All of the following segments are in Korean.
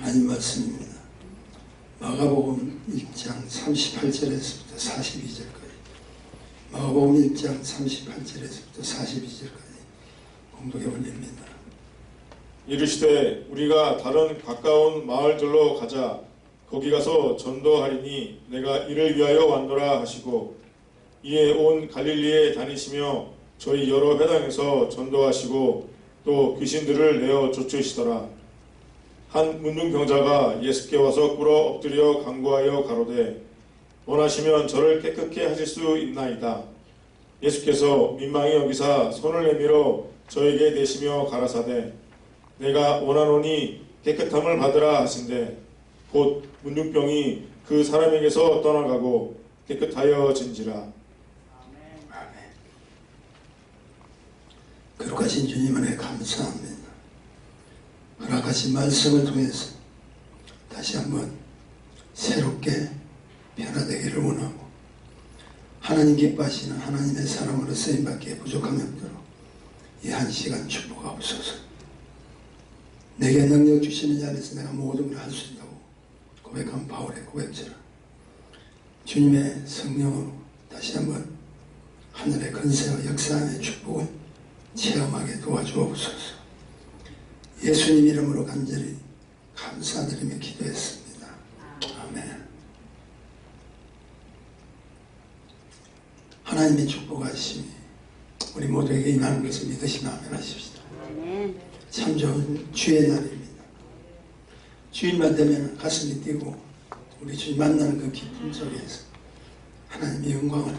하나님 말씀입니다. 마가복음 1장 38절에서부터 42절까지, 마가복음 1장 38절에서부터 42절까지 공독해 올립니다. 이르시되 우리가 다른 가까운 마을들로 가자. 거기 가서 전도하리니 내가 이를 위하여 왔노라 하시고, 이에 온 갈릴리에 다니시며 저희 여러 회당에서 전도하시고 또 귀신들을 내어 쫓으시더라. 한 문둥병자가 예수께 와서 꿇어 엎드려 간구하여 가로되, 원하시면 저를 깨끗게 하실 수 있나이다. 예수께서 민망히 여기사 손을 내밀어 저에게 대시며 가라사대, 내가 원하노니 깨끗함을 받으라 하신대, 곧 문둥병이 그 사람에게서 떠나가고 깨끗하여진지라. 아멘. 거룩하신 주님 은혜 감사합니다. 허락하신 말씀을 통해서 다시 한번 새롭게 변화되기를 원하고, 하나님 기뻐하시는 하나님의 사람으로 쓰임받기에 부족함이 없도록 이 한 시간 축복하옵소서. 내게 능력 주시는 자리에서 내가 모든 걸 할 수 있다고 고백한 바울의 고백처럼 주님의 성령으로 다시 한번 하늘의 권세와 역사의 축복을 체험하게 도와주옵소서. 예수님 이름으로 간절히 감사드리며 기도했습니다. 아멘. 하나님의 축복하심이 우리 모두에게 임하는 것을 믿으시며 아멘 하십시다. 참 좋은 주의 날입니다. 주일만 되면 가슴이 뛰고, 우리 주님 만나는 그 기쁨 속에서 하나님의 영광을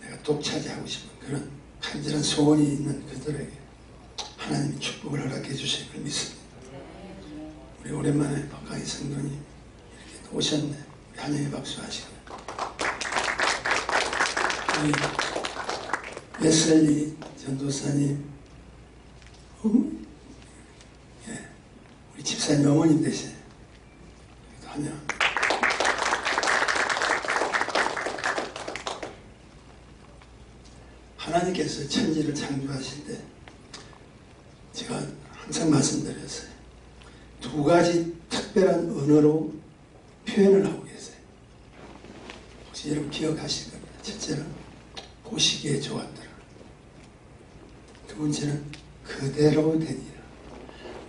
내가 독차지하고 싶은 그런 간절한 소원이 있는 그들에게 하나님의 축복을 허락해 주실 걸 믿습니다. 우리 오랜만에 박강희 성도님 이렇게 또 오셨네. 우리 환영의 박수 하시고요. 우리 웨슬리 전도사님, 예, 우리 집사님 어머님 되세요. 환영합니다. 하나님께서 천지를 창조하실 때 제가 항상 말씀드렸어요. 두 가지 특별한 언어로 표현을 하고 계세요. 혹시 여러분 기억하실 겁니다. 첫째는 보시기에 좋았더라. 두 번째는 그대로 되니라.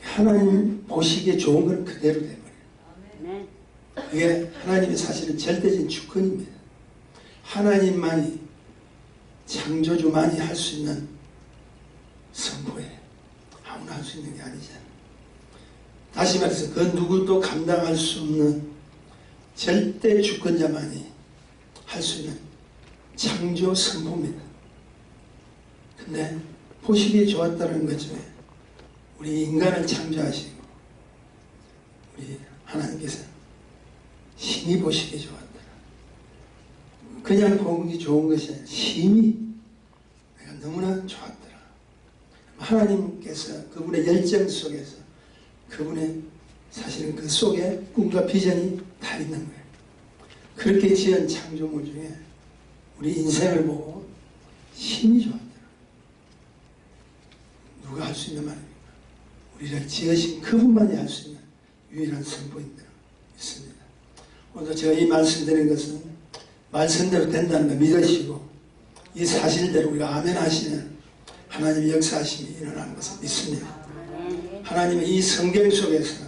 하나님 보시기에 좋은 건 그대로 되버려요. 그게 하나님의 사실은 절대적인 주권입니다. 하나님만이, 창조주만이 할 수 있는 선포예요. 아무나 할 수 있는 게 아니잖아요. 다시 말해서 그 누구도 감당할 수 없는 절대 주권자만이 할 수 있는 창조 선포입니다. 근데 보시기에 좋았다는 것 중에 우리 인간을 창조하시고 우리 하나님께서 심히 보시기에 좋았더라. 그냥 보기 좋은 것이 아니라 심히 내가 너무나 좋았더라. 하나님께서 그분의 열정 속에서 그분의 사실은 그 속에 꿈과 비전이 다 있는 거예요. 그렇게 지은 창조물 중에 우리 인생을 보고 심히 좋았더라. 누가 할 수 있는 말입니까? 우리를 지으신 그분만이 할 수 있는 유일한 선포인들 있습니다. 오늘 제가 이 말씀드린 것은 말씀대로 된다는 걸 믿으시고 이 사실대로 우리가 아멘 하시면 하나님의 역사하심이 일어나는 것을 믿습니다. 하나님의 이 성경 속에서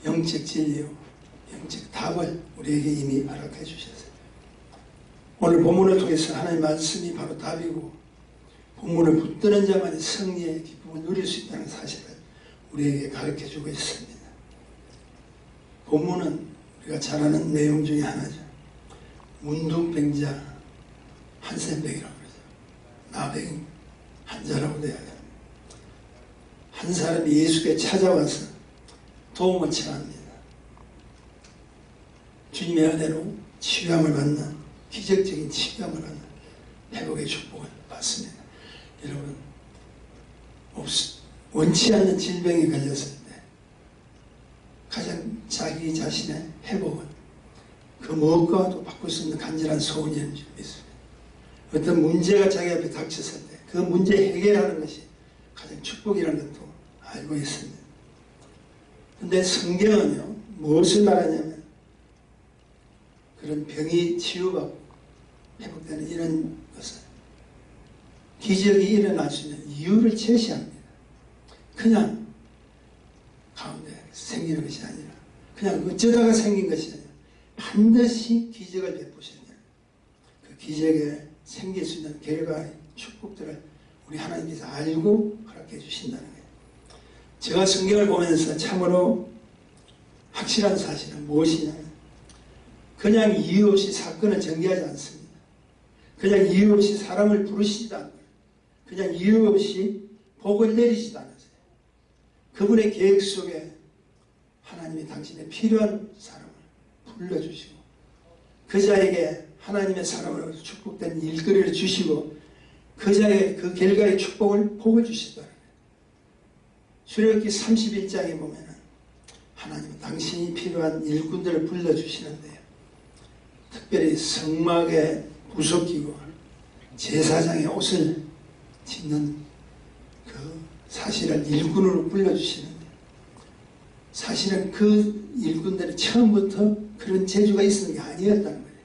영적 진리요, 영적 답을 우리에게 이미 허락해 주셨어요. 오늘 본문을 통해서 하나님의 말씀이 바로 답이고, 본문을 붙드는 자만이 승리의 기쁨을 누릴 수 있다는 사실을 우리에게 가르쳐 주고 있습니다. 본문은 우리가 잘 아는 내용 중에 하나죠. 문둥병자 한센병이라고 그러죠. 나병 환자라고도 이야기합니다. 한 사람이 예수께 찾아와서 도움을 청합니다. 주님의 은혜로 치유함을 받는, 기적적인 치유함을 받는 회복의 축복을 받습니다. 여러분, 원치 않는 질병에 걸렸을 때 가장 자기 자신의 회복은 그 무엇과도 바꿀 수 없는 간절한 소원이라는 줄 믿습니다. 어떤 문제가 자기 앞에 닥쳤을 때 그 문제 해결하는 것이 가장 축복이라는 것도 알고 있습니다. 근데 성경은요, 무엇을 말하냐면 그런 병이 치유받고 회복되는 이런 것은 기적이 일어날 수 있는 이유를 제시합니다. 그냥 가운데 생기는 것이 아니라 그냥 어쩌다가 생긴 것이 아니라 반드시 기적을 베푸시는 그 기적에 생길 수 있는 결과의 축복들을 우리 하나님께서 알고 허락해 주신다는 거예요. 제가 성경을 보면서 참으로 확실한 사실은 무엇이냐면 그냥 이유 없이 사건을 전개하지 않습니다. 그냥 이유 없이 사람을 부르시지도 않고 그냥 이유 없이 복을 내리지도 않으세요. 그분의 계획 속에 하나님이 당신의 필요한 사람을 불러주시고 그 자에게 하나님의 사람으로 축복된 일거리를 주시고 그 자의 그 결과의 축복을 복을 주시더라고요. 출애굽기 31장에 보면은 하나님은 당신이 필요한 일꾼들을 불러주시는데요. 특별히 성막에 부속이고 제사장의 옷을 짓는 그 사실을 일꾼으로 불러주시는데 사실은 그 일꾼들이 처음부터 그런 재주가 있었는 게 아니었다는 거예요.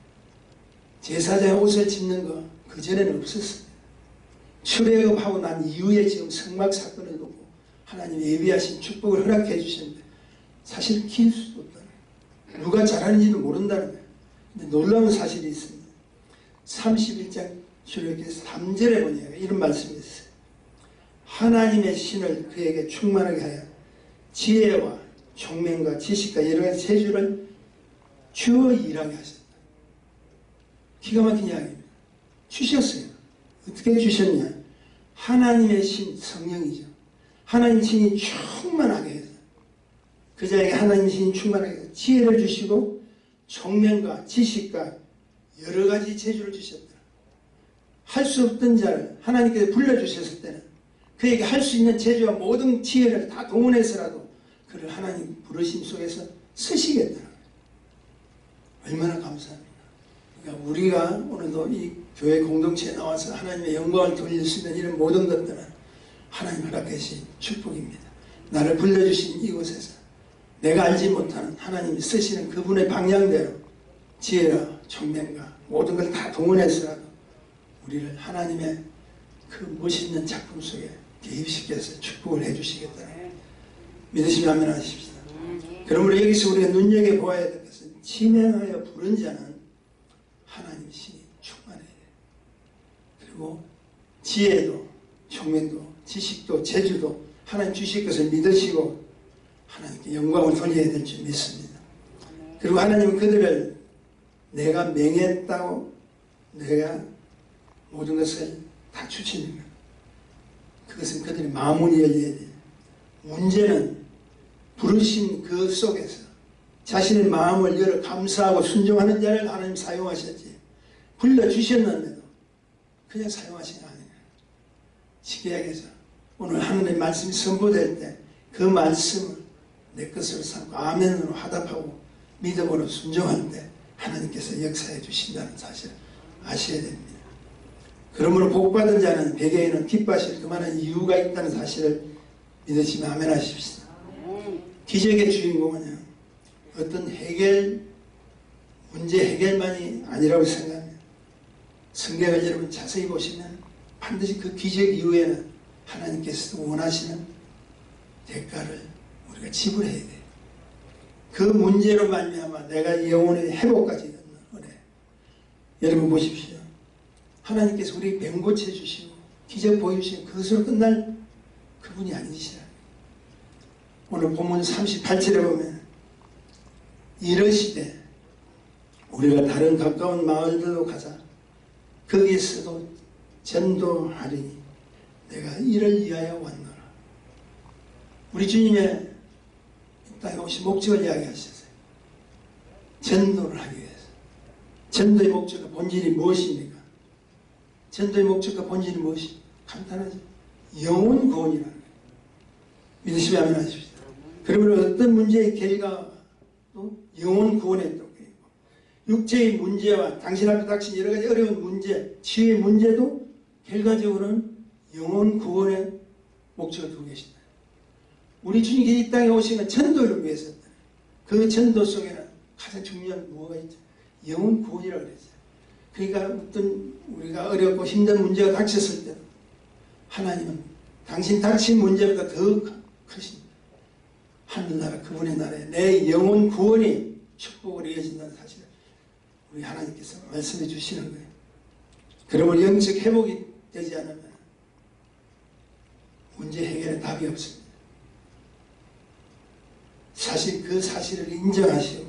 제사장의 옷을 짓는 거 그전에는 없었습니다. 출애굽하고 난 이후에 지금 성막 사건을 두고 하나님이 예비하신 축복을 허락해 주시는데 사실 길 수도 없다는 거예요. 누가 잘하는지도 모른다는 거예요. 근데 놀라운 사실이 있습니다. 31장 출애굽기 3절에 보니까 이런 말씀이 있어요. 하나님의 신을 그에게 충만하게 하여 지혜와 총명과 지식과 여러 가지 재주를 주어 일하게 하셨다. 기가 막힌 이야기입니다. 주셨어요. 어떻게 주셨냐? 하나님의 신, 성령이죠. 하나님 신이 충만하게 해서 그 자에게 하나님 신이 충만하게 해서 지혜를 주시고 총명과 지식과 여러 가지 재주를 주셨다. 할 수 없던 자를 하나님께서 불러주셨을 때는 그에게 할 수 있는 재주와 모든 지혜를 다 동원해서라도 그를 하나님 부르심 속에서 쓰시겠다. 얼마나 감사합니다. 그러니까 우리가 오늘도 이 교회 공동체에 나와서 하나님의 영광을 돌릴 수 있는 이런 모든 것들은 하나님 허락하신 축복입니다. 나를 불러주신 이곳에서 내가 알지 못하는 하나님이 쓰시는 그분의 방향대로 지혜와 총명과 모든 걸 다 동원해서라도 우리를 하나님의 그 멋있는 작품 속에 개입시켜서 축복을 해주시겠다. 믿으시면 아멘 하십시다. 그러므로 여기서 우리가 눈여겨보아야 될 것은 진행하여 부른 자는 하나님 신이 충만해야 돼요. 그리고 지혜도 총명도 지식도 재주도 하나님 주실 것을 믿으시고 하나님께 영광을 돌려야 될 줄 믿습니다. 그리고 하나님은 그들을 내가 명했다고 내가 모든 것을 다 주시는 거예요. 그것은 그들의 마음이 열려야 돼요. 문제는 부르신 그 속에서 자신의 마음을 열어 감사하고 순종하는 자를 하나님 사용하셨지 불러주셨는데도 그냥 사용하신 게 아니에요. 쉽게 얘기해서 오늘 하나님의 말씀이 선포될 때 그 말씀을 내 것으로 삼고 아멘으로 화답하고 믿음으로 순종할 때 하나님께서 역사해 주신다는 사실을 아셔야 됩니다. 그러므로 복받은 자는 베개에는 깃밭이 그만한 이유가 있다는 사실을 믿으시면 아멘 하십시오. 기적의 주인공은요, 어떤 문제 해결만이 아니라고 생각합니다. 성경을 여러분 자세히 보시면 반드시 그 기적 이후에는 하나님께서 원하시는 대가를 우리가 지불해야 돼요. 그 문제로 말미암아 내가 영혼의 회복까지 있는 은혜. 여러분 보십시오. 하나님께서 우리 병 고쳐주시고 기적 보여주시고 그것으로 끝날 그분이 아니시라. 오늘 본문 38절에 보면 이러시되 우리가 다른 가까운 마을들로 가자. 거기에서도 전도하리니 내가 이를 위하여 왔노라. 우리 주님의 이 땅에 오신 목적을 이야기하셨어요. 전도를 하기 위해서. 전도의 목적과 본질이 무엇입니까? 전도의 목적과 본질이 무엇이? 간단하죠. 영혼 구원이라는 거예요. 믿으시면 아멘 하십시오. 그러면 어떤 문제의 결과도 영혼 구원에 또 있고 육체의 문제와 당신 앞에 닥친 여러 가지 어려운 문제, 치유의 문제도 결과적으로는 영혼 구원의 목적을 두고 계신다. 우리 주님께 이 땅에 오신 건 전도를 위해서다. 그 전도 속에는 가장 중요한 뭐가 있죠? 영혼 구원이라고 그랬어요. 그러니까 어떤 우리가 어렵고 힘든 문제가 닥쳤을 때 하나님은 당신 닥친 문제보다 더 크십니다. 하늘나라 그분의 나라에 내 영혼 구원이 축복으로 이어진다는 사실을 우리 하나님께서 말씀해 주시는 거예요. 그러면 영적 회복이 되지 않으면 문제 해결에 답이 없습니다. 사실 그 사실을 인정하시고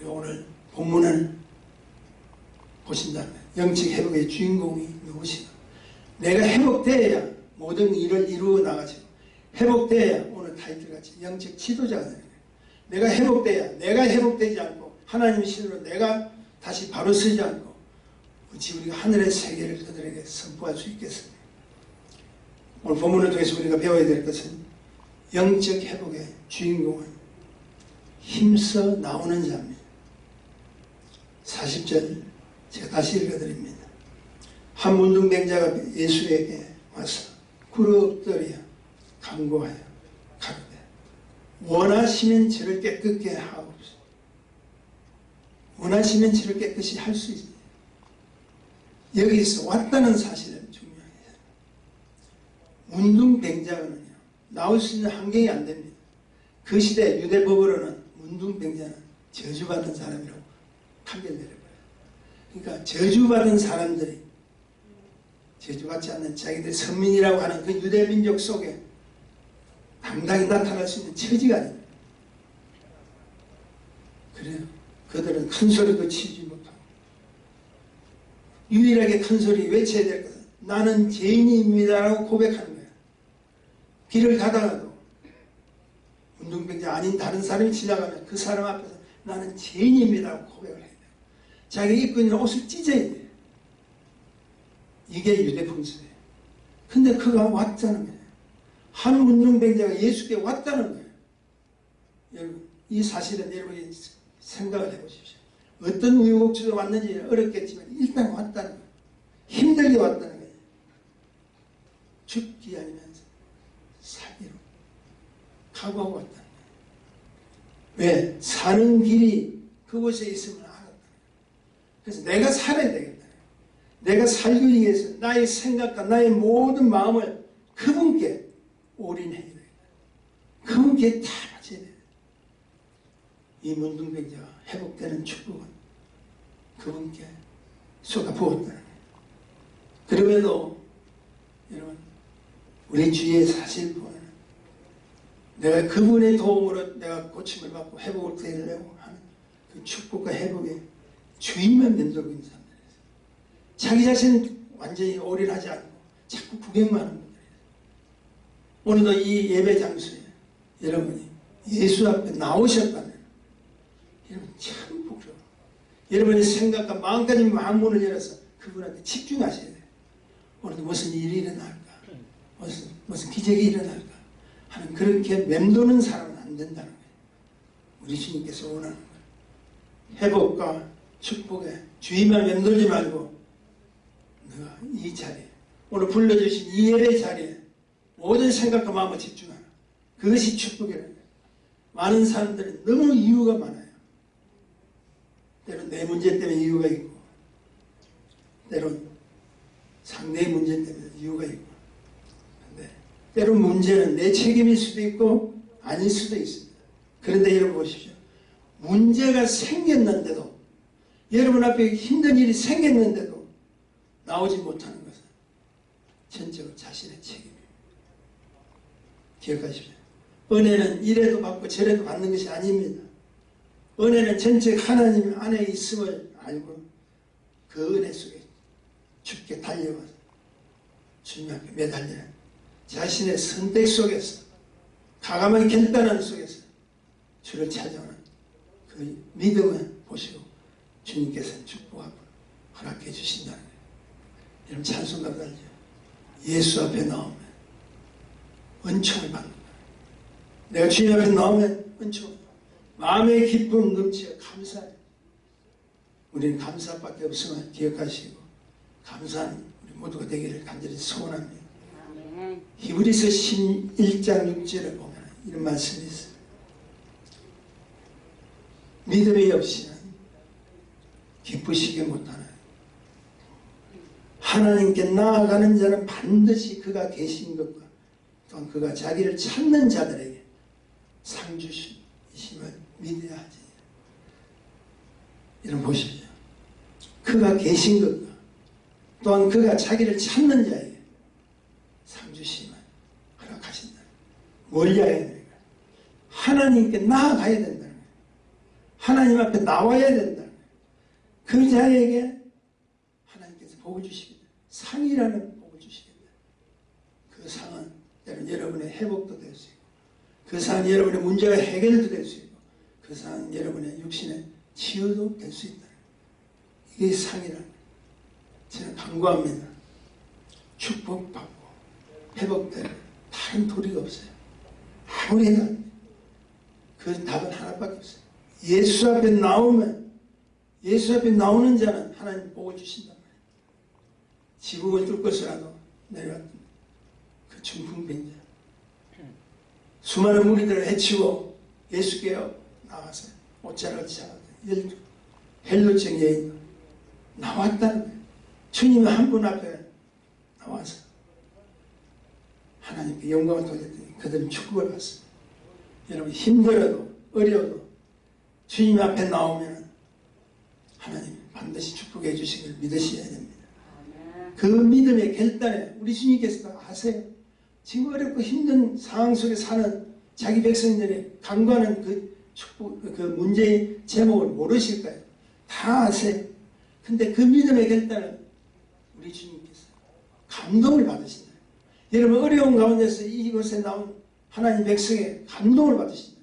우리 오늘 본문을 보신다면 영적 회복의 주인공이 누구시나? 내가 회복되어야 모든 일을 이루어 나가지고 회복되어야 오늘 타이틀같이 영적 지도자가 되는 거예요. 내가 회복되어야 내가 회복되지 않고 하나님의 신으로 내가 다시 바로 서지 않고 어찌 우리가 하늘의 세계를 그들에게 선포할 수 있겠습니까? 오늘 본문을 통해서 우리가 배워야 될 것은 영적 회복의 주인공은 힘써 나오는 자입니다. 40절 제가 다시 읽어드립니다. 한 문둥병자가 예수에게 와서 굴어 엎드려 간구하여 가로되 원하시면 저를 깨끗게 하옵소서. 원하시면 저를 깨끗이 할 수 있습니다. 여기서 왔다는 사실은 중요해요. 문둥병자는요 나올 수 있는 환경이 안 됩니다. 그 시대 유대법으로는 문둥병자는 저주받은 사람이라고 판결내려버려요. 그러니까 저주받은 사람들이 저주받지 않는 자기들 선민이라고 하는 그 유대민족 속에 당당히 나타날 수 있는 처지가 아닙니다. 그래요. 그들은 큰 소리도 치지 못하고 유일하게 큰 소리 외쳐야 될 것은 나는 죄인입니다라고 고백하는 거예요. 길을 가다가도 운동병자 아닌 다른 사람이 지나가면 그 사람 앞에서 나는 죄인입니다라고 고백을 해야 돼요. 자기 입고 있는 옷을 찢어야 돼요. 이게 유대 풍습이에요. 근데 그가 왔다는 거예요. 한 운동병자가 예수께 왔다는 거예요. 여러분 이 사실은 여러분이 생각을 해보십시오. 어떤 우여곡절로 왔는지 어렵겠지만 일단 왔다는 거예요. 힘들게 왔다는 거예요. 죽기 아니면 살기로 각오하고 왔다는 거예요. 왜? 사는 길이 그곳에 있음을 알았다. 그래서 내가 살아야 되겠다. 내가 살기 위해서 나의 생각과 나의 모든 마음을 그분께 올인해야 되겠다. 그분께 다 바쳐야 되겠다. 이 문둥병자가 회복되는 축복은 그분께 쏟아부었다는 거예요. 그럼에도 여러분 우리 주위의 사실 보면 내가 그분의 도움으로 내가 고침을 받고 회복을 되려고 하는 그 축복과 회복의 주인만 맴돌고 있는 사람들이에요. 자기 자신은 완전히 올인하지 않고 자꾸 구경만 하는 분들이에요. 오늘도 이 예배 장소에 여러분이 예수 앞에 나오셨다면 여러분 참 부끄러워. 여러분의 생각과 마음까지 마음문을 열어서 그분한테 집중하셔야 돼요. 오늘도 무슨 일이 일어날까? 무슨 기적이 일어날까? 하는 그렇게 맴도는 사람은 안 된다는 거예요. 우리 주님께서 원하는 거예요. 회복과 축복에 주의만 맴돌지 말고 너가 이 자리에 오늘 불러주신 이 예배 자리에 모든 생각과 마음을 집중하라. 그것이 축복이라는 거예요. 많은 사람들은 너무 이유가 많아요. 때론 내 문제 때문에 이유가 있고 때론 상대의 문제 때문에 이유가 있고 근데 때론 문제는 내 책임일 수도 있고 아닐 수도 있습니다. 그런데 여러분 보십시오. 문제가 생겼는데도 여러분 앞에 힘든 일이 생겼는데도 나오지 못하는 것은 전적으로 자신의 책임입니다. 기억하십시오. 은혜는 이래도 받고 저래도 받는 것이 아닙니다. 은혜는 전적 하나님 안에 있음을 알고 그 은혜 속에 죽게 달려와서 주님 앞에 매달리는 자신의 선택 속에서 가감한 결단함 속에서 주를 찾아오는 그 믿음을 보시고 주님께서는 축복하고 허락해 주신다는 거예요. 여러분 찬송가로 알죠? 예수 앞에 나오면 은총을 받는 거예요. 내가 주님 앞에 나오면 은총을 마음의 기쁨 넘치어 감사해요. 우리는 감사밖에 없음을 기억하시고 감사하는 우리 모두가 되기를 간절히 소원합니다. 히브리서 11장 6절에 보면 이런 말씀이 있어요. 믿음이 없이는 기쁘시게 못하나요? 하나님께 나아가는 자는 반드시 그가 계신 것과 또한 그가 자기를 찾는 자들에게 상 주심을 믿어야 하지. 이런 보시죠. 그가 계신 것과 또한 그가 자기를 찾는 자에게 상 주심을 허락하신다. 뭘 해야 됩니까? 하나님께 나아가야 된다는 거예요. 하나님 앞에 나와야 된다는 거예요. 그 자에게 하나님께서 복을 주시겠다. 상이라는 복을 주시겠다. 그 상은 여러분의 회복도 될 수 있고, 그 상은 여러분의 문제가 해결도 될 수 있고, 그 상은 여러분의 육신의 치유도 될 수 있다. 이게 상이라는 거예요. 저는 간구합니다. 축복받고 회복되는 다른 도리가 없어요. 아무리 해도 그 답은 하나밖에 없어요. 예수 앞에 나오면, 예수 앞에 나오는 자는 하나님 복을 주신단 말이에요. 지붕을 뚫고서라도 내려왔던 그 중풍병자, 수많은 무리들을 해치고 예수께 나와서 옷자락을 잡았어요. 헬루증 여인 나왔다는 거예요. 주님이 한 분 앞에 나와서 하나님께 영광을 돌렸더니 그들은 축복을 받습니다. 여러분 힘들어도 어려워도 주님 앞에 나오면 하나님 반드시 축복해 주시길 믿으셔야 됩니다. 그 믿음의 결단에 우리 주님께서도 아세요. 지금 어렵고 힘든 상황 속에 사는 자기 백성들의 간구하는 그 축복, 그 문제의 제목을 모르실까요? 다 아세요. 근데 그 믿음의 결단을 우리 주님께서 감동을 받으신다. 여러분 어려운 가운데서 이곳에 나온 하나님 백성의 감동을 받으신다.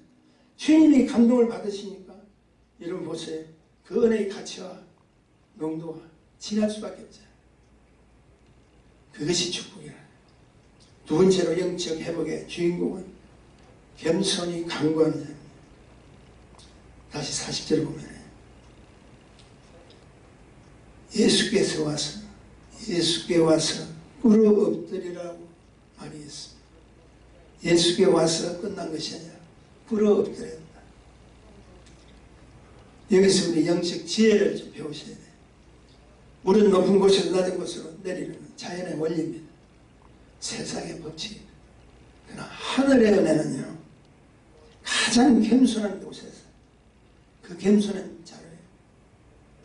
주님이 감동을 받으시니까 여러분 보세요. 그 은혜의 가치와 농도가 지날 수밖에 없어요. 그것이 축복이라. 두 번째로 영적 회복의 주인공은 겸손히 간구하는 자입니다. 다시 40절 보면 예수께 와서 꿇어 엎드리라고 말했습니다. 예수께 와서 끝난 것이 아니라 꿇어 엎드려야 된다. 여기서 우리 영적 지혜를 좀 배우셔야 돼요. 물은 높은 곳에서 낮은 곳으로 내리는 자연의 원리입니다. 세상의 법칙입니다. 그러나 하늘의 은혜는요, 가장 겸손한 곳에서 그 겸손한 자를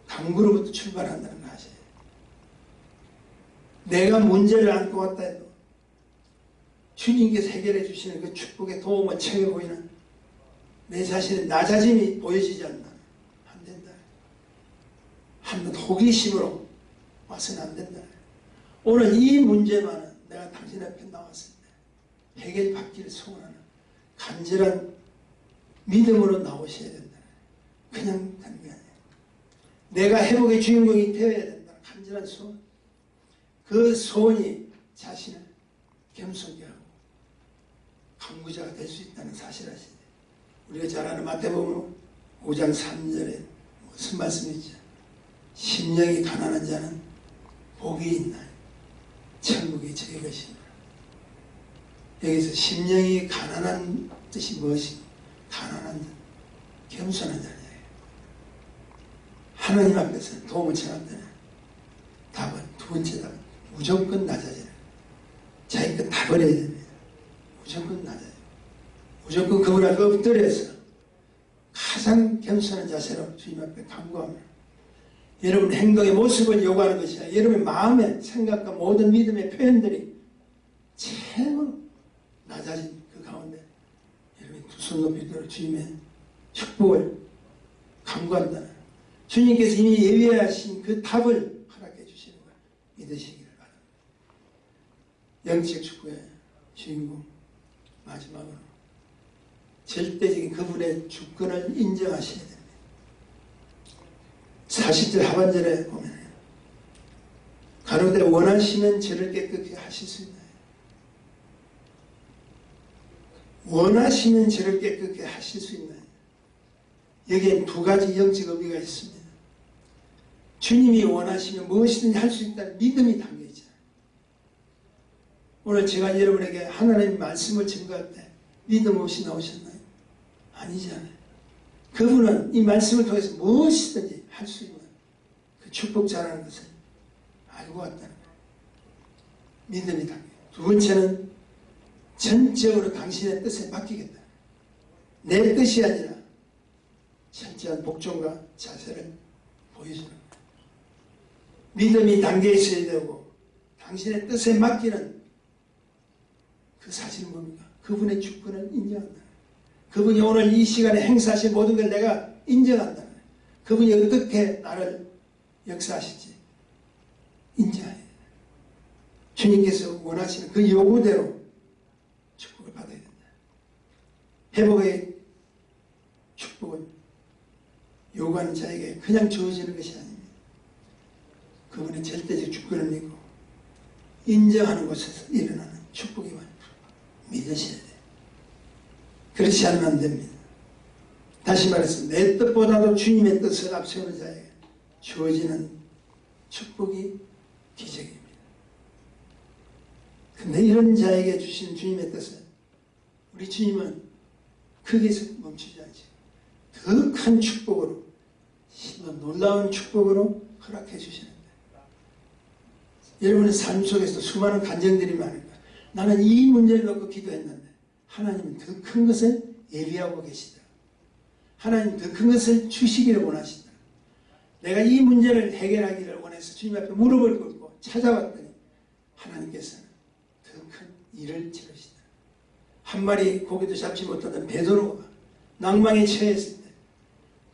강구로부터 출발한다는 거 아세요? 내가 문제를 안고 왔다 해도 주님께서 해결해 주시는 그 축복의 도움을 청해 보이는 내 자신의 나 자신이 보여지지 않나 안 된다. 한번 호기심으로 와서는 안 된다. 오늘 이 문제만은 내가 당신 앞에 나왔을 때 해결받기를 소원하는 간절한 믿음으로 나오셔야 된다. 그냥 되는 게 아니에요. 내가 회복의 주인공이 되어야 된다. 간절한 소원. 그 소원이 자신을 겸손케 하고 강구자가 될 수 있다는 사실 아시죠? 우리가 잘 아는 마태복음 5장 3절에 무슨 말씀이죠? 심령이 가난한 자는 복이 있나요? 천국이 저희 것입니다. 여기서 심령이 가난한 뜻이 무엇이고 가난한 자, 겸손한 자예요. 하나님 앞에서 도움을 청할 때는 답은 두 번째 답은 무조건 낮아져요. 자기 것 다 버려야 됩니다. 무조건 낮아요. 무조건 그분 앞에 엎드려서 가장 겸손한 자세로 주님 앞에 간구하며 여러분 행동의 모습을 요구하는 것이 아니라 여러분의 마음의 생각과 모든 믿음의 표현들이 최고 낮아진 그 가운데 여러분이 두 손 높이 들어 주님의 축복을 간구한다는 주님께서 이미 예비하신 그 답을 허락해 주시는 걸 믿으시기를 바랍니다. 영적 축복의 주인공 마지막으로 절대적인 그분의 주권을 인정하셔야 됩니다. 40절 하반절에 보면 가로되 원하시면 저를 깨끗게 하실 수 있나요? 원하시면 저를 깨끗게 하실 수 있나요? 여기엔 두 가지 영적 의미가 있습니다. 주님이 원하시면 무엇이든지 할 수 있다는 믿음이 담겨 있잖아요. 오늘 제가 여러분에게 하나님의 말씀을 증거할 때 믿음 없이 나오셨나요? 아니잖아요. 그분은 이 말씀을 통해서 무엇이든지 할 수 있는 그 축복자라는 것을 알고 왔다는 거예요. 믿음이 당겨요. 두 번째는 전적으로 당신의 뜻에 맡기겠다. 내 뜻이 아니라 철저한 복종과 자세를 보여주는 거예요. 믿음이 담겨 있어야 되고 당신의 뜻에 맡기는 그 사실은 뭡니까? 그분의 주권을 인정한다. 그분이 오늘 이 시간에 행사하신 모든 걸 내가 인정한다. 그분이 어떻게 나를 역사하실지 인정해야 돼. 주님께서 원하시는 그 요구대로 축복을 받아야 된다. 회복의 축복은 요구하는 자에게 그냥 주어지는 것이 아닙니다. 그분의 절대적 주권을 믿고 인정하는 곳에서 일어나는 축복임을 믿으셔야 돼요. 그렇지 않으면 안 됩니다. 다시 말해서 내 뜻보다도 주님의 뜻을 앞세우는 자에게 주어지는 축복이 기적입니다. 근데 이런 자에게 주신 주님의 뜻은 우리 주님은 거기에서 멈추지 않지. 더 큰 축복으로, 놀라운 축복으로 허락해 주시는데 여러분의 삶 속에서 수많은 간증들이 많으니까 나는 이 문제를 놓고 기도했는데 하나님은 더 큰 것을 예비하고 계시다. 하나님 더 큰 것을 주시기를 원하시다. 내가 이 문제를 해결하기를 원해서 주님 앞에 무릎을 꿇고 찾아왔더니 하나님께서는 더 큰 일을 치르시다. 한 마리 고기도 잡지 못하던 베드로가 낭망에 처했을 때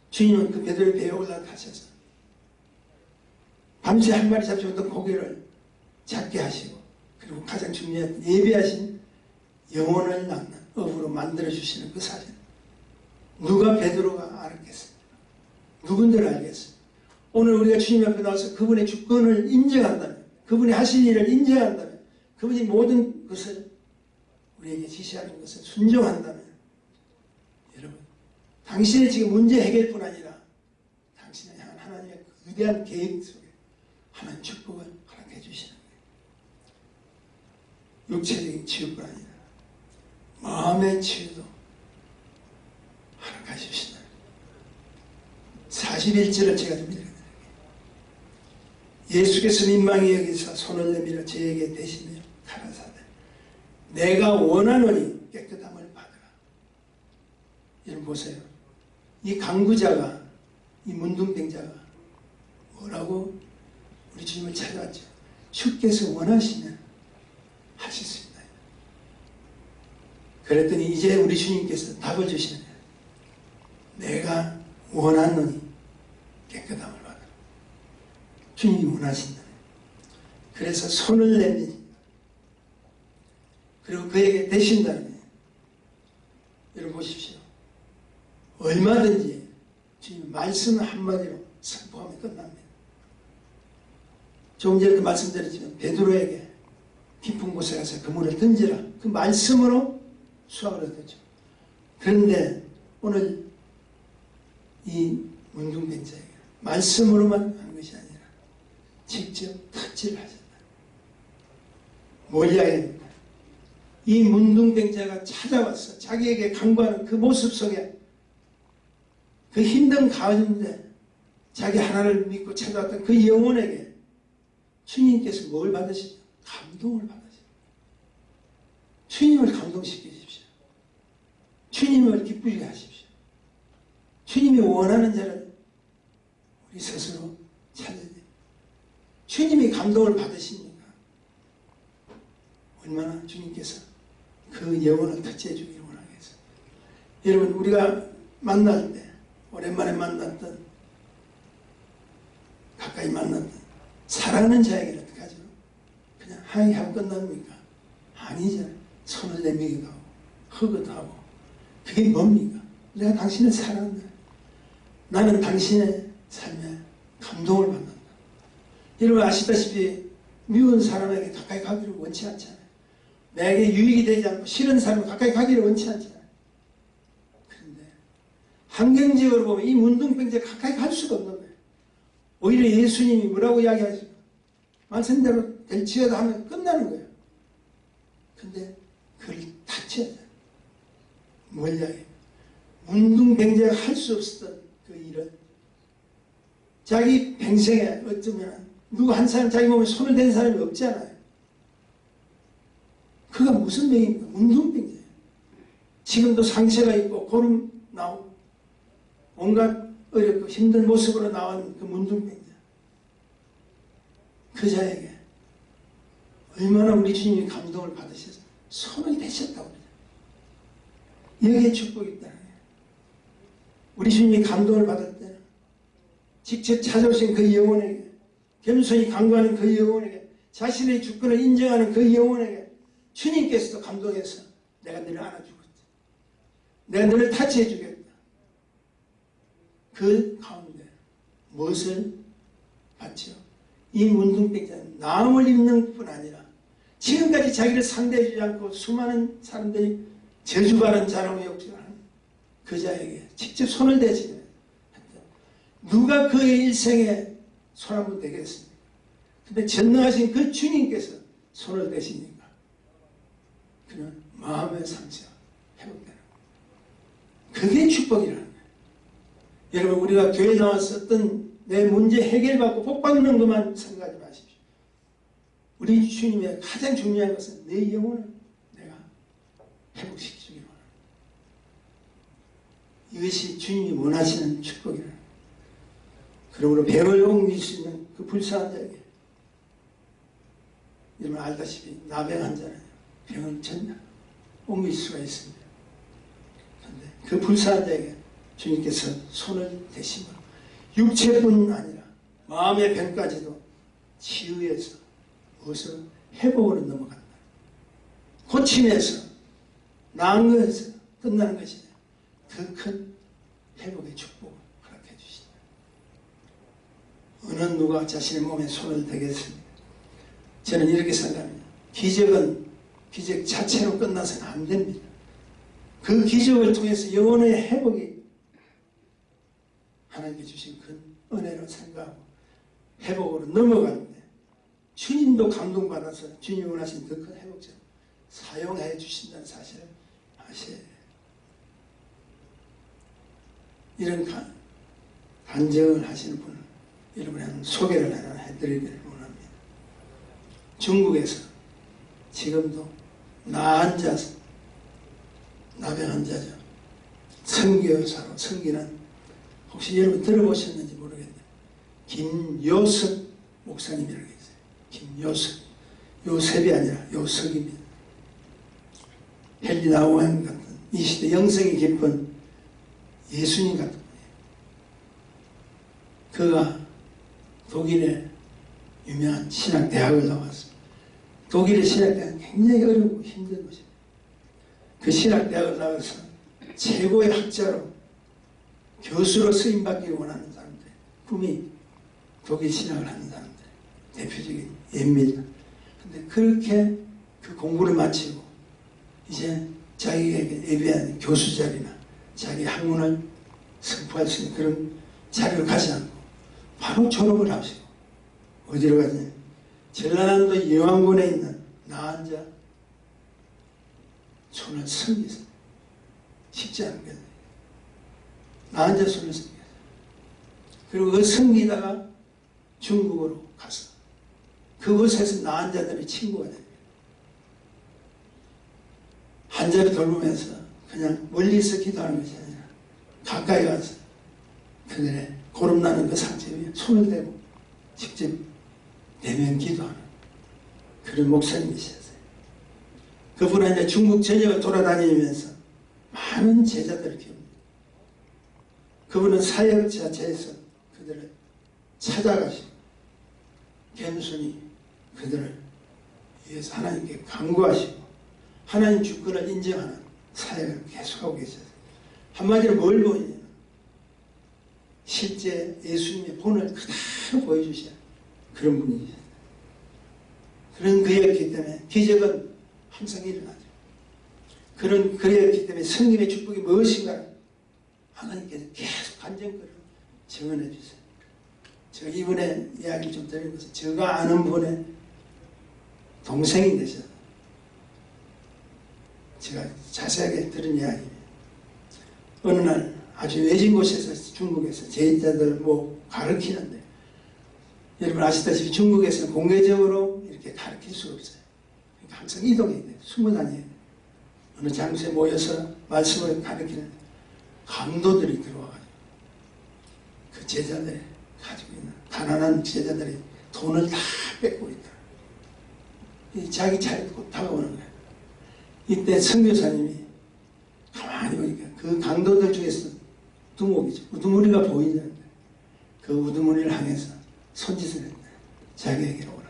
주님은 그 베드로의 배에 올라타셔서 밤새 한 마리 잡지 못한 고기를 잡게 하시고 그리고 가장 중요한 예비하신 영혼을 낳는 업으로 만들어주시는 그 사실. 누가 베드로가 알았겠습니까? 누군들 알겠습니까? 오늘 우리가 주님 앞에 나와서 그분의 주권을 인정한다면, 그분이 하실 일을 인정한다면, 그분이 모든 것을 우리에게 지시하는 것을 순종한다면, 여러분, 당신의 지금 문제 해결뿐 아니라 당신을 향한 하나님의 위대한 계획 속에 하나님 축복을 허락해 주시는 거예요. 육체적인 치유뿐 아니라 마음의 치유도 허락해 주시다. 41절을 제가 좀 읽어드릴게요. 예수께서 민망히 여기서 손을 내밀어 저에게 대시며 가라사대 내가 원하노니 깨끗함을 받으라. 여러분 보세요. 이 강구자가, 이 문둥병자가 뭐라고 우리 주님을 찾아왔죠. 주께서 원하시면 하실 수 있나요? 그랬더니 이제 우리 주님께서 답을 주시는 거예요. 내가 원하노니 깨끗함을 받으라. 주님이 원하신다. 그래서 손을 내밀 그리고 그에게 대신다는 거예요. 여러분 보십시오. 얼마든지 주님 말씀을 한마디로 선포하면 끝납니다. 조금 전에도 말씀드렸지만 베드로에게 깊은 곳에 가서 그물을 던지라. 그 말씀으로 수확을 얻었죠. 그런데 오늘 이 문둥병자에게 말씀으로만 하는 것이 아니라 직접 터치를 하셨다. 뭘 이야기합니까? 이 문둥병자가 찾아와서 자기에게 간구하는 그 모습 속에 그 힘든 가운데 자기 하나를 믿고 찾아왔던 그 영혼에게 주님께서 뭘 받으시죠? 감동을 받으시죠. 주님을 감동시키십시오. 주님을 기쁘게 하십시오. 주님이 원하는 자를 우리 스스로 찾아야 돼요. 주님이 감동을 받으십니까? 얼마나 주님께서 그 영혼을 터치해 주기를 원하겠어요. 여러분 우리가 만날 때 오랜만에 만났던 가까이 만났던 사랑하는 자에게는 어떻게 하죠? 그냥 하이 하고 끝납니까? 아니잖아요. 손을 내밀기도 하고 허그도 하고 그게 뭡니까? 내가 당신을 사랑한다. 나는 당신의 삶에 감동을 받는다. 여러분 아시다시피 미운 사람에게 가까이 가기를 원치 않잖아요. 내게 유익이 되지 않고 싫은 사람을 가까이 가기를 원치 않잖아요. 그런데 환경적으로 보면 이 문둥병자에 가까이 갈 수가 없는 거예요. 오히려 예수님이 뭐라고 이야기하시죠? 말씀대로 될지어다 하면 끝나는 거예요. 근데 그걸 다쳐야 돼. 뭐냐, 운동병자가 할 수 없었던 그 일을 자기 평생에 어쩌면 누구 한 사람 자기 몸에 손을 댄 사람이 없잖아요. 그가 무슨 병입니까? 운동병자예요. 지금도 상처가 있고 고름 나오고 온갖 어렵고 힘든 모습으로 나온 그 운동병자. 그 자에게 얼마나 우리 주님이 감동을 받으셔서 손을 대셨다고 그러죠. 여기에 축복이 있다는 거예요. 우리 주님이 감동을 받을 때는 직접 찾아오신 그 영혼에게, 겸손히 간구하는 그 영혼에게, 자신의 주권을 인정하는 그 영혼에게 주님께서도 감동해서 내가 너를 안아주겠다. 내가 너를 타치해주겠다. 그 가운데 무엇을 받죠? 이 문둥병자는 나음을 입는 뿐 아니라 지금까지 자기를 상대해주지 않고 수많은 사람들이 저주받은 자라고 욕하는 그 자에게 직접 손을 대시는 누가 그의 일생에 손 한번 대겠습니까? 근데 전능하신 그 주님께서 손을 대시니까 그는 마음의 상처가 회복되는 거예요. 그게 축복이라는 거예요. 여러분, 우리가 교회 나와서 어떤 내 문제 해결받고 복받는 것만 생각하지 마십시오. 우리 주님의 가장 중요한 것은 내 영혼을 내가 회복시키기 원합니다. 이것이 주님이 원하시는 축복이라는 거예요. 그러므로 병을 옮길 수 있는 그 불쌍한 자에게, 여러분 알다시피 나병 환자는 병을 전혀 옮길 수가 있습니다. 그런데 그 불쌍한 자에게 주님께서 손을 대심으로 육체뿐 아니라 마음의 병까지도 치유해서 무엇으로 회복으로 넘어간다. 고침에서 나은 것에서 끝나는 것이 더 큰 회복의 축복을 허락해 주신다. 어느 누가 자신의 몸에 손을 대겠습니까? 저는 이렇게 생각합니다. 기적은 기적 자체로 끝나서는 안 됩니다. 그 기적을 통해서 영혼의 회복이 하나님께 주신 큰 은혜로 생각하고 회복으로 넘어가는데 주님도 감동받아서 주님이 원하신 더 큰 회복자를 사용해 주신다는 사실을 아셔야 돼요. 이런 간증을 하시는 분을 여러분에게 소개를 하나 해드리기를 원합니다. 중국에서 지금도 나병 환자죠. 선교사로 섬기는, 혹시 여러분 들어보셨는지 모르겠네요. 김요섭 목사님이라고 있어요. 김요섭. 요셉이 아니라 요석입니다. 헨리 나우엔 같은 이 시대 영성이 깊은 예수님 같은 분이에요. 그가 독일의 유명한 신학대학을 나왔습니다. 독일의 신학대학은 굉장히 어렵고 힘든 곳입니다. 그 신학대학을 나와서 최고의 학자로 교수로 쓰임받기를 원하는 사람들, 꿈이 독일 신학을 하는 사람들 대표적인 예입니다. 그런데 그렇게 그 공부를 마치고 이제 자기에게 예비한 교수 자리나 자기 학문을 선포할 수 있는 그런 자리를 가지 않고 바로 졸업을 하시고 어디로 가냐? 전라남도 영안군에 있는 나한자 손을 섬기서 쉽지 않은 거예요. 나한자 손을 섬기서 그리고 그 섬기다가 중국으로 가서 그곳에서 나한자들의 친구가 됩니다. 한자를 돌보면서 그냥 멀리서 기도하는 것이 아니라 가까이 가서 그들의 고름나는 그 상처 위에 손을 대고 직접 대면 기도하는 그런 목사님이셨어요. 그분은 이제 중국 전역을 돌아다니면서 많은 제자들을 키웁니다. 그분은 사역 자체에서 그들을 찾아가시고 겸손히 그들을 위해서 하나님께 간구하시고 하나님 주권을 인정하는 사역을 계속하고 계셨어요. 한마디로 뭘 보이냐면 실제 예수님의 본을 그대로 보여주셔야 그런 분이셨어요. 그런 그였기 때문에 기적은 항상 일어나죠. 그런 그였기 때문에 성김의 축복이 무엇인가 하나님께서 계속 간증거리로 증언해 주세요. 제가 이번에 이야기를 좀 드린 것은 제가 아는 분의 동생이 되셔서 제가 자세하게 들은 이야기입니다. 어느 날 아주 외진 곳에서 중국에서 제자들 뭐 가르치는데, 여러분 아시다시피 중국에서는 공개적으로 이렇게 가르칠 수가 없어요. 그러니까 항상 이동해야 돼요. 숨어 다녀야 돼요. 어느 장소에 모여서 말씀을 가르치는 강도들이 들어와가지고 그 제자들이 가지고 있는 가난한 제자들이 돈을 다 뺏고 있다. 자기 차례고 다가오는 거예요. 이때 선교사님이 가만히 보니까 그 강도들 중에서 두목이죠. 우두머리가 보이는데 그 우두머리를 향해서 손짓을 했다. 자기에게로 오라.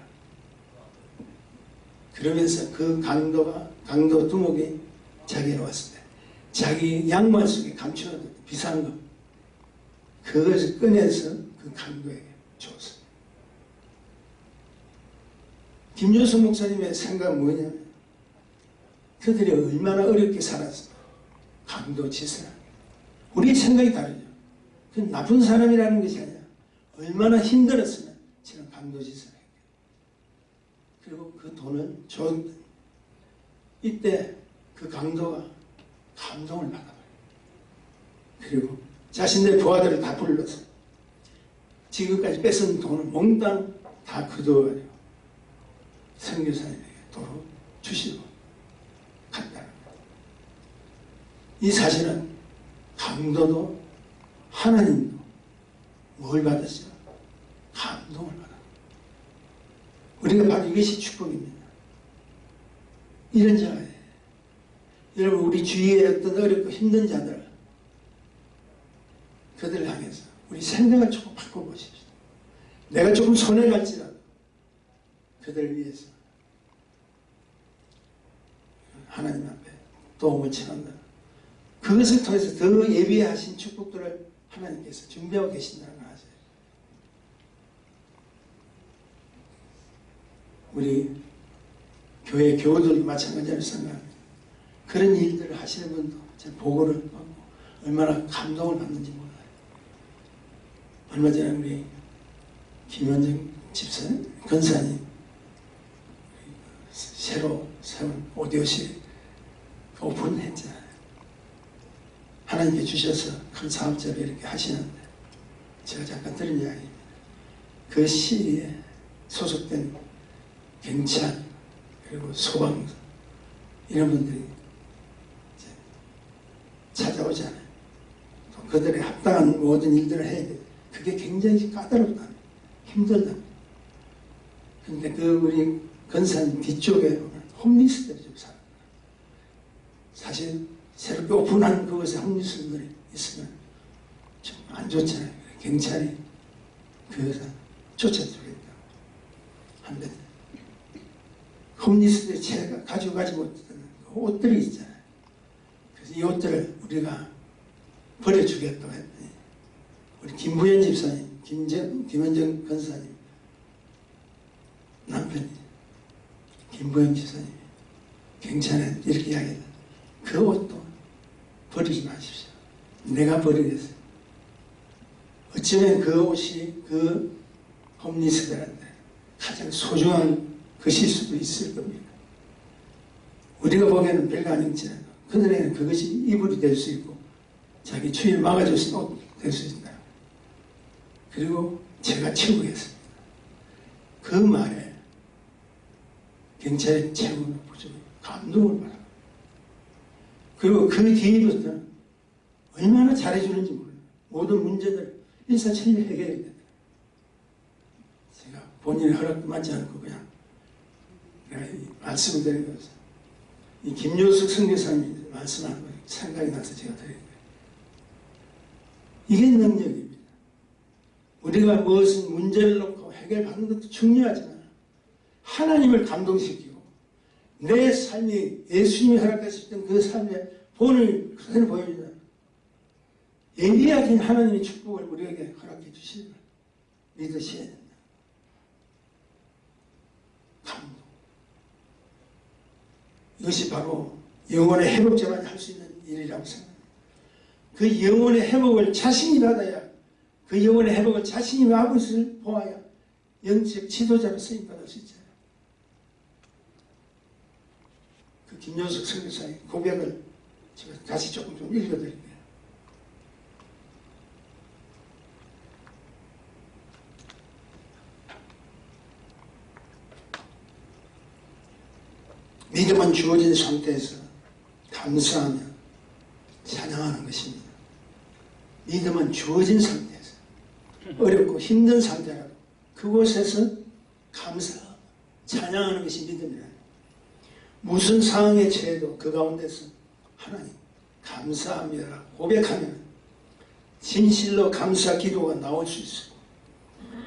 그러면서 그 강도 두목이 자기로 왔을 때 자기 양말 속에 감추어둔 비싼 것, 그것을 꺼내서 그 강도에게 줬어요. 김효수 목사님의 생각은 뭐냐면, 그들이 얼마나 어렵게 살았어. 강도 짓을 하게. 우리의 생각이 다르죠. 그 나쁜 사람이라는 것이 아니라 얼마나 힘들었으면 저는 강도 짓을 하게. 그리고 그 돈을 줬는데, 이때 그 강도가 감동을 받아버려요. 그리고 자신의 부하들을 다 불러서 지금까지 뺏은 돈을 몽땅 다 거두어가지고 선교사님에게 도로 주시고 갔다는 거예요. 이 사실은 강도도 하나님도 뭘 받았어요? 감동을 받아요. 우리가 바로 이것이 축복입니다. 이런 자예요. 여러분, 우리 주위에 어떤 어렵고 힘든 자들, 그들을 향해서 우리 생각을 조금 바꿔보십시오. 내가 조금 손해갈지라도 그들을 위해서 하나님 앞에 도움을 청한다. 그것을 통해서 더 예비하신 축복들을 하나님께서 준비하고 계신다는 걸 아세요? 우리 교회 교우들도 마찬가지로 생각합니다. 그런 일들을 하시는 분도 제 보고를 받고 얼마나 감동을 받는지 몰라요. 얼마 전에 우리 김현정 집사님, 권사님 새로 세운 오디오실 오픈했잖아요. 하나님께 주셔서 큰 사업자를 이렇게 하시는데, 제가 잠깐 들은 이야기입니다. 그 시리에 소속된 경찰 그리고 소방 이런 분들이 이제 찾아오잖아요. 또 그들의 합당한 모든 일들을 해야 돼요. 그게 굉장히 까다롭다, 힘들다. 근데 그 우리 권사님 뒤쪽에 보면 홈리스들이 좀 살아요. 사실 새롭게 오픈한 그곳에 홈리스들이 있으면 좀 안 좋잖아요. 경찰이 그것을 쫓아들겠다고 한데, 홈리스들이 제가 가지고 가지 못했던 옷들이 있잖아요. 그래서 이 옷들을 우리가 버려주겠다고 했더니, 우리 김부현 집사님, 김현정 권사님 남편이 김부현 집사님이 경찰에 이렇게 이야기했다. 그 옷도 버리지 마십시오. 내가 버리겠어요. 어쩌면 그 옷이 그 홈리스들한테 가장 소중한 것일 수도 있을 겁니다. 우리가 보기에는 별거 아닌지라도 그들에게는 그것이 이불이 될 수 있고 자기 추위를 막아줄 수 있는 옷 될 수 있다. 그리고 제가 채우겠습니다. 그 말에 경찰의 채우는 부족이 감동을 받아요. 그리고 그 뒤부터는 얼마나 잘해주는지 몰라요. 모든 문제들 일사천리 해결이 됩니다. 제가 본인의 허락도 맞지 않고 그냥 내가 말씀을 드린 것은 이 김효숙 선교사님이 말씀하는 거 생각이 나서 제가 드린 거예요. 이게 능력입니다. 우리가 무엇은 문제를 놓고 해결받는 것도 중요하지만 하나님을 감동시키고 내 삶이 예수님이 허락하셨던 그 삶의 본을 그대로 보여주는 예리하신 하나님의 축복을 우리에게 허락해 주시는 걸 믿으셔야 된다. 감동. 이것이 바로 영혼의 회복자만 할 수 있는 일이라고 생각합니다. 그 영혼의 회복을 자신이 받아야, 그 영혼의 회복을 자신이 하고 것을 보아야 영적 지도자로 쓰임받을 수 있잖아요. 그 김효석 선교사의 고백을 제가 다시 조금 좀 읽어드릴게요. 믿음은 주어진 상태에서 감사하며 찬양하는 것입니다. 믿음은 주어진 상태에서 어렵고 힘든 상태라도 그곳에서 감사하고 찬양하는 것이 믿음이라. 무슨 상황에 처해도 그 가운데서 하나님 감사합니다 고백하면 진실로 감사 기도가 나올 수 있어요.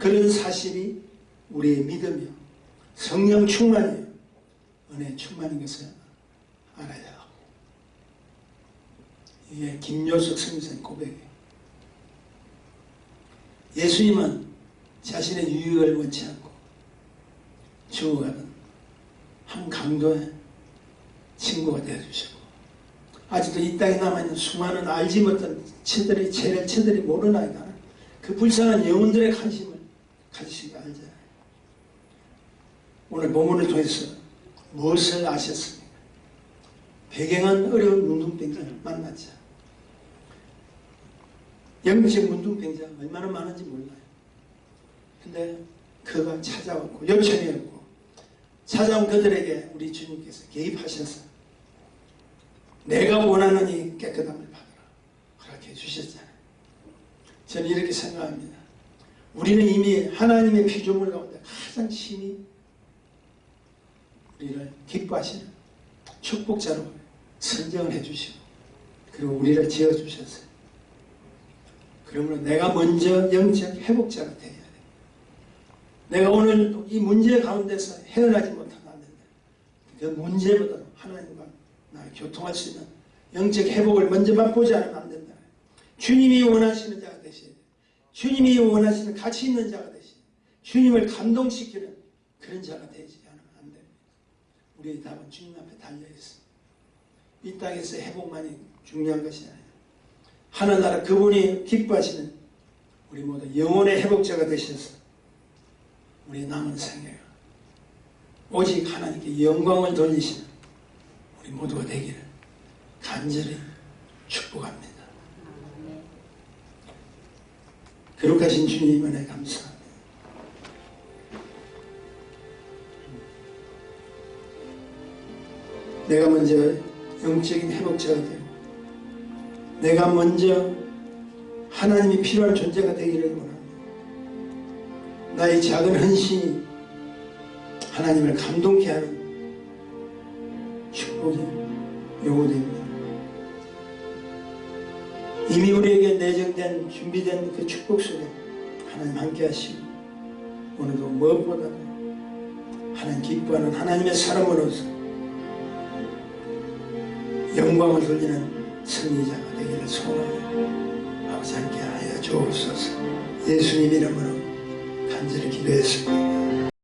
그런 사실이 우리의 믿음이요 성령 충만이요 은혜 충만인 것을 알아야 하고, 이게 김효석 선교사의 고백이에요. 예수님은 자신의 유익을 원치 않고 죽어가는 한 강도의 친구가 되어주시고, 아직도 이 땅에 남아있는 수많은 알지 못한 처들이 모르나이다 그 불쌍한 영혼들의 관심을 가지시기 알잖아요. 오늘 본문을 통해서 무엇을 아셨습니까? 배경은 어려운 문둥병자를 만났죠. 영적 문둥병자 얼마나 많은지 몰라요. 근데 그가 찾아왔고 요청이었고, 찾아온 그들에게 우리 주님께서 개입하셔서 내가 원하는 이 깨끗함을 받으라 그렇게 해주셨잖아요. 저는 이렇게 생각합니다. 우리는 이미 하나님의 피조물 가운데 가장 심히 우리를 기뻐하시는 축복자로 선정을 해주시고, 그리고 우리를 지어주셨어요. 그러므로 내가 먼저 영적 회복자가 되어야 돼. 내가 오늘 이 문제 가운데서 헤어나지 못하면 안 된다. 그 문제보다 하나님과 나의 교통할 수 있는 영적 회복을 먼저 맛보지 않으면 안 된다. 주님이 원하시는 자가 되셔야 돼. 주님이 원하시는 가치 있는 자가 되셔야 돼. 주님을 감동시키는 그런 자가 되지 않으면 안 됩니다. 우리의 답은 주님 앞에 달려있습니다. 이 땅에서 회복만이 중요한 것이 아니에요. 하늘나라 그분이 기뻐하시는 우리 모두 영혼의 회복자가 되셔서 우리 남은 생애가 오직 하나님께 영광을 돌리시는 우리 모두가 되기를 간절히 축복합니다. 거룩하신 주님 은혜 감사합니다. 내가 먼저 영적인 회복자가 되고, 내가 먼저 하나님이 필요한 존재가 되기를 원합니다. 나의 작은 헌신이 하나님을 감동케 하는 축복이 요구됩니다. 이미 우리에게 내정된 준비된 그 축복 속에 하나님 함께 하시고, 오늘도 무엇보다도 하나님 기뻐하는 하나님의 사람으로서 영광을 돌리는 승리자가 되기를 소원하며 아버지 함께 하여 주옵소서. 예수님 이름으로 간절히 기도했습니다.